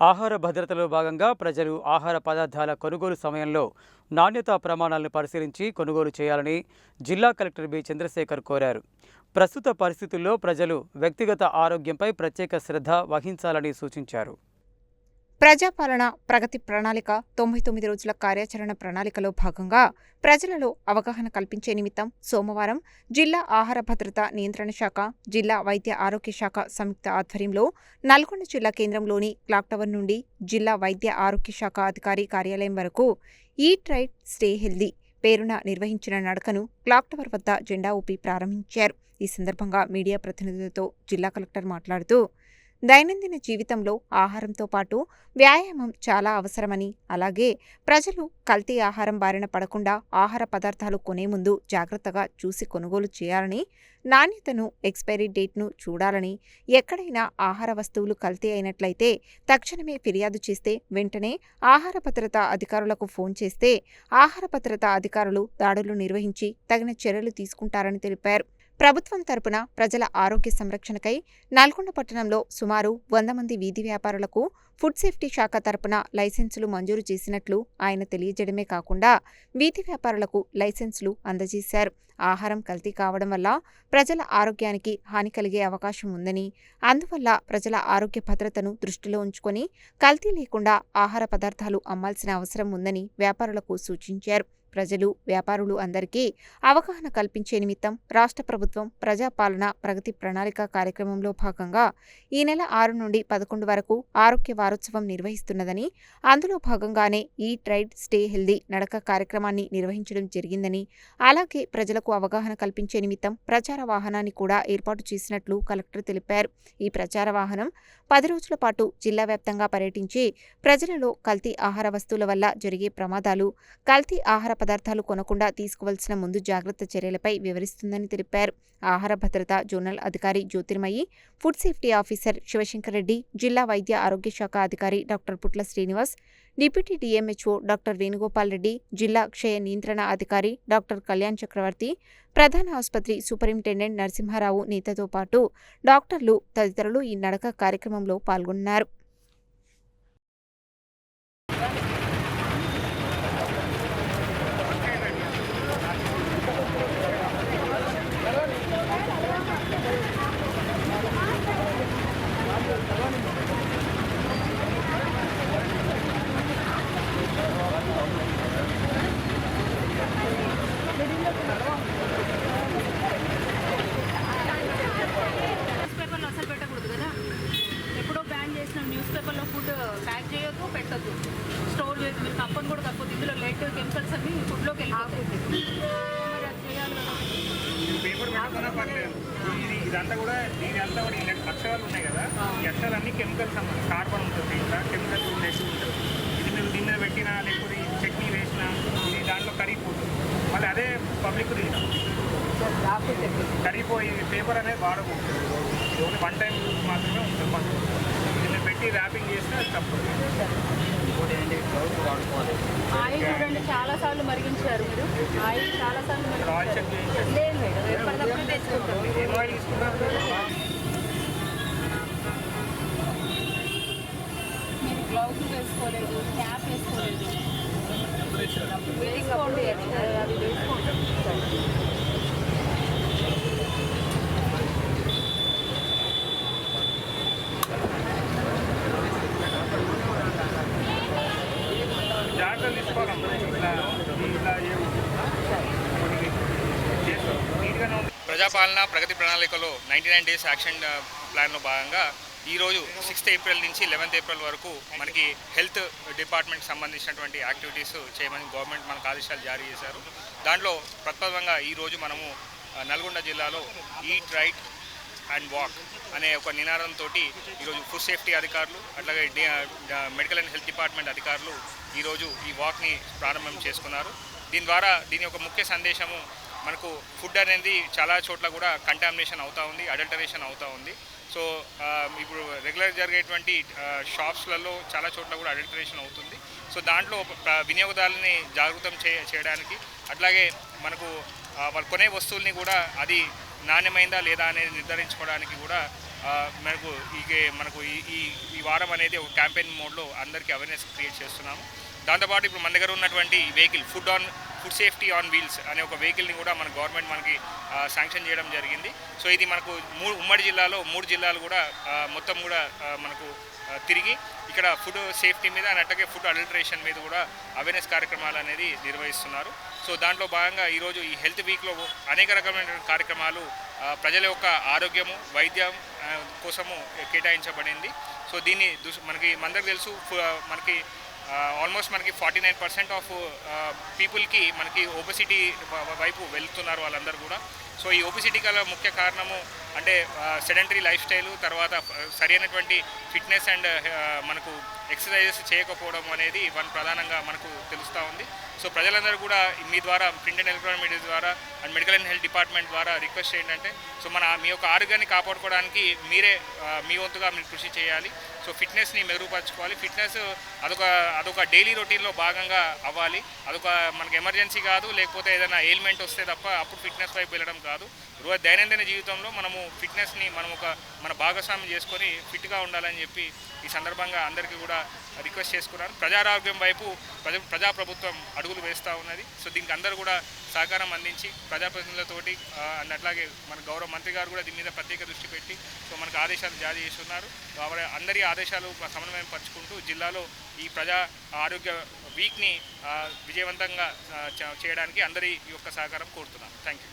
ఆహార భద్రతలో భాగంగా ప్రజలు ఆహార పదార్థాల కొనుగోలు సమయంలో నాణ్యతా ప్రమాణాలను పరిశీలించి కొనుగోలు చేయాలని జిల్లా కలెక్టర్ బి చంద్రశేఖర్ కోరారు. ప్రస్తుత పరిస్థితుల్లో ప్రజలు వ్యక్తిగత ఆరోగ్యంపై ప్రత్యేక శ్రద్ధ వహించాలని సూచించారు. ప్రజాపాలన ప్రగతి ప్రణాళిక 99 రోజుల కార్యాచరణ ప్రణాళికలో భాగంగా ప్రజలలో అవగాహన కల్పించే నిమిత్తం సోమవారం జిల్లా ఆహార భద్రత నియంత్రణ శాఖ, జిల్లా వైద్య ఆరోగ్య శాఖ సంయుక్త ఆధ్వర్యంలో నల్గొండ జిల్లా కేంద్రంలోని క్లాక్ టవర్ నుండి జిల్లా వైద్య ఆరోగ్య శాఖ అధికారి కార్యాలయం వరకు ఈట్ రైట్ స్టే హెల్దీ పేరున నిర్వహించిన నడకను క్లాక్ టవర్ వద్ద జెండా ఊపి ప్రారంభించారు. ఈ సందర్భంగా మీడియా ప్రతినిధులతో జిల్లా కలెక్టర్ మాట్లాడుతూ దైనందిన జీవితంలో ఆహారంతో పాటు వ్యాయామం చాలా అవసరమని, అలాగే ప్రజలు కల్తీ ఆహారం బారిన పడకుండా ఆహార పదార్థాలు కొనే ముందు జాగ్రత్తగా చూసి కొనుగోలు చేయాలని, నాణ్యతను, ఎక్స్పైరీ డేట్ను చూడాలని, ఎక్కడైనా ఆహార వస్తువులు కల్తీ అయినట్లయితే తక్షణమే ఫిర్యాదు చేస్తే వెంటనే ఆహార భద్రతా అధికారులకు ఫోన్ చేస్తే ఆహార భద్రతా అధికారులు దాడులు నిర్వహించి తగిన చర్యలు తీసుకుంటారని తెలిపారు. ప్రభుత్వం తరపున ప్రజల ఆరోగ్య సంరక్షణకై నల్గొండ పట్టణంలో సుమారు 100 మంది వీధి వ్యాపారులకు ఫుడ్ సేఫ్టీ శాఖ తరపున లైసెన్సులు మంజూరు చేసినట్లు ఆయన తెలియజేయడమే కాకుండా వీధి వ్యాపారులకు లైసెన్సులు అందజేశారు. ఆహారం కల్తీ కావడం వల్ల ప్రజల ఆరోగ్యానికి హాని కలిగే అవకాశం ఉందని, అందువల్ల ప్రజల ఆరోగ్య భద్రతను దృష్టిలో ఉంచుకొని కల్తీ లేకుండా ఆహార పదార్థాలు అమ్మాల్సిన అవసరం ఉందని వ్యాపారులకు సూచించారు. ప్రజలు, వ్యాపారులు అందరికీ అవగాహన కల్పించే నిమిత్తం రాష్ట్ర ప్రభుత్వం ప్రజాపాలన ప్రగతి ప్రణాళిక కార్యక్రమంలో భాగంగా ఈ నెల 6 నుండి 11 వరకు ఆరోగ్య వారోత్సవం నిర్వహిస్తున్నదని, అందులో భాగంగానే ఈట్ రైట్ స్టే హెల్దీ నడక కార్యక్రమాన్ని నిర్వహించడం జరిగిందని, అలాగే ప్రజలకు అవగాహన కల్పించే నిమిత్తం ప్రచార వాహనాన్ని కూడా ఏర్పాటు చేసినట్లు కలెక్టర్ తెలిపారు. ఈ ప్రచార వాహనం 10 రోజుల పాటు జిల్లా వ్యాప్తంగా పర్యటించి ప్రజలలో కల్తీ ఆహార వస్తువుల వల్ల జరిగే ప్రమాదాలు, కల్తీ ఆహార పదార్థాలు కొనకుండా తీసుకోవాల్సిన ముందు జాగ్రత్త చర్యలపై వివరిస్తుందని తెలిపారు. ఆహార భద్రత జోనల్ అధికారి Jyothirmayi, food safety officer Shivashankar Reddy, జిల్లా వైద్య ఆరోగ్య శాఖ అధికారి doctor Putla Srinivas, deputy DMHO doctor Venugopal Reddy, జిల్లా క్షయ నియంత్రణ అధికారి డాక్టర్ కళ్యాణ్ చక్రవర్తి, ప్రధాన ఆసుపత్రి సూపరింటెండెంట్ నరసింహారావు నేతతో పాటు డాక్టర్లు తదితరులు ఈ నడక కార్యక్రమంలో పాల్గొన్నారు. న్యూస్ పేపర్లో ఫుడ్ ప్యాక్ చేయొద్దు, పెట్టద్దు, స్టోర్ చేయొద్దు. మీరు తప్పని కూడా తప్పదు. ఇందులో లెడ్ కెమికల్స్ అన్ని ఫుడ్లోకి వెళ్ళిపోతాయి. మరి అది చేయాలి కదా. పేపర్ పెట్టుకున్నా పర్లేదు. ఇదంతా కూడా దీని కూడా ఈ అక్షరాలు ఉన్నాయి కదా, ఈ అక్షరాలన్నీ కెమికల్స్ అన్నమాట. కార్బన్ ఉంటుంది, ఇంకా కెమికల్స్ ఉండేసి ఉంటుంది. ఇది మీరు దీని మీద పెట్టినా లేకపోతే చట్నీ వేసినా ఇది దాంట్లో కరిగిపోతుంది. మళ్ళీ అదే పబ్లిక్ కరిగిపోయి పేపర్ అనేది వాడకూడదు. ఓన్లీ 1 టైం యూజ్ మాత్రమే ఉంటుంది. దీన్ని పెట్టి ర్యాపింగ్ చేస్తే అది తప్పదు. ఆయిల్ చూడండి, చాలాసార్లు మరిగించారు మీరు. ఆయిల్ చాలాసార్లు ఆయిల్ చెక్ చేయించారు. లేదు మేడం, ఎప్పటికప్పుడు తెచ్చుకుంటాం. ఏం ఆయిల్ తీసుకుంటారు? మీరు గ్లౌజ్ వేసుకోలేదు, క్యాప్ వేసుకోలేదు. వేసుకోండి, అది వేసుకోండి. జాగ్రత్తలు తీసుకోవాలి. ప్రజాపాలన ప్రగతి ప్రణాళికలో 99 డేస్ యాక్షన్ ప్లాన్లో భాగంగా ఈరోజు 6th ఏప్రిల్ నుంచి 11th ఏప్రిల్ వరకు మనకి హెల్త్ డిపార్ట్మెంట్ సంబంధించినటువంటి యాక్టివిటీస్ చేయమని గవర్నమెంట్ మనకు ఆదేశాలు జారీ చేశారు. దాంట్లో ప్రప్రథమంగా ఈరోజు మనము నల్గొండ జిల్లాలో ఈట్ రైట్ అండ్ వాక్ అనే ఒక నినాదంతో ఈరోజు ఫుడ్ సేఫ్టీ అధికారులు, అట్లాగే మెడికల్ అండ్ హెల్త్ డిపార్ట్మెంట్ అధికారులు ఈరోజు ఈ వాక్ని ప్రారంభం చేసుకున్నారు. దీని యొక్క ముఖ్య సందేశము, మనకు ఫుడ్ అనేది చాలా చోట్ల కూడా కంటామినేషన్ అవుతూ ఉంది, అడల్టరేషన్ అవుతూ ఉంది. సో ఇప్పుడు రెగ్యులర్ జరిగేటువంటి షాప్స్లలో చాలా చోట్ల కూడా అడల్టరేషన్ అవుతుంది. సో దాంట్లో వినియోగదారులని జాగృతం చేయడానికి, అట్లాగే మనకు వాళ్ళు కొనే వస్తువుల్ని కూడా అది నాణ్యమైందా లేదా అనేది నిర్ధారించుకోవడానికి కూడా మనకు ఈ వారం అనేది ఒక క్యాంపెయిన్ మోడ్లో అందరికీ అవేర్నెస్ క్రియేట్ చేస్తున్నాము. దాంతోపాటు ఇప్పుడు మన దగ్గర ఉన్నటువంటి vehicle food safety on wheels అనే ఒక వెహికల్ని కూడా మన గవర్నమెంట్ మనకి శాంక్షన్ చేయడం జరిగింది. సో ఇది మనకు ఉమ్మడి జిల్లాలో 3 జిల్లాలు కూడా మొత్తం కూడా మనకు తిరిగి ఇక్కడ ఫుడ్ సేఫ్టీ మీద అండ్ అట్లాగే ఫుడ్ అడల్టరేషన్ మీద కూడా అవేర్నెస్ కార్యక్రమాలు అనేది నిర్వహిస్తున్నారు. సో దాంట్లో భాగంగా ఈరోజు ఈ హెల్త్ వీక్లో అనేక రకమైన కార్యక్రమాలు ప్రజల యొక్క ఆరోగ్యము వైద్యం కోసము కేటాయించబడింది. సో దీన్ని మనకి తెలుసు మనకి ఆల్మోస్ట్ మనకి 49% ఆఫ్ పీపుల్కి మనకి ఒబెసిటీ వైపు వెళ్తున్నారు వాళ్ళందరూ కూడా. సో ఈ ఒబెసిటీ గల ముఖ్య కారణము అంటే సెడెంటరీ లైఫ్ స్టైలు, తర్వాత సరైనటువంటి ఫిట్నెస్ అండ్ మనకు ఎక్సర్సైజెస్ చేయకపోవడం అనేది ప్రధానంగా మనకు తెలుస్తూ ఉంది. సో ప్రజలందరూ కూడా మీ ద్వారా ప్రింట్ అండ్ ఎలక్ట్రానిక్ మీడియా ద్వారా and medical and health department ద్వారా రిక్వెస్ట్ ఏంటంటే సో మీ యొక్క ఆరోగ్యాన్ని కాపాడుకోవడానికి మీరే మీ వంతుగా మీరు కృషి చేయాలి. సో ఫిట్నెస్ని మెరుగుపరచుకోవాలి. ఫిట్నెస్ అదొక డైలీ రొటీన్లో భాగంగా అవ్వాలి. మనకి ఎమర్జెన్సీ కాదు, లేకపోతే ఏదైనా ఎయిల్మెంట్ వస్తే తప్ప అప్పుడు ఫిట్నెస్ వైపు వెళ్ళడం కాదు. దైనందిన జీవితంలో మనము ఫిట్నెస్ని మన భాగస్వామ్యం చేసుకొని ఫిట్గా ఉండాలని చెప్పి ఈ సందర్భంగా అందరికీ కూడా రిక్వెస్ట్ చేసుకున్నాను. ప్రజారోగ్యం వైపు ప్రజాప్రభుత్వం అడుగులు వేస్తూ ఉన్నది. సో దీనికి అందరూ కూడా సహకారం అందించి ప్రజాప్రతినిధులతోటి అండ్ అట్లాగే మన గౌరవ మంత్రి గారు కూడా దీని మీద ప్రత్యేక దృష్టి పెట్టి సో మనకు ఆదేశాలు జారీ చేస్తున్నారు. అందరి ఆదేశాలు సమన్వయం పరుచుకుంటూ జిల్లాలో ఈ ప్రజా ఆరోగ్య వీక్ని విజయవంతంగా చేయడానికి అందరి యొక్క సహకారం కోరుతున్నాను. Thank you.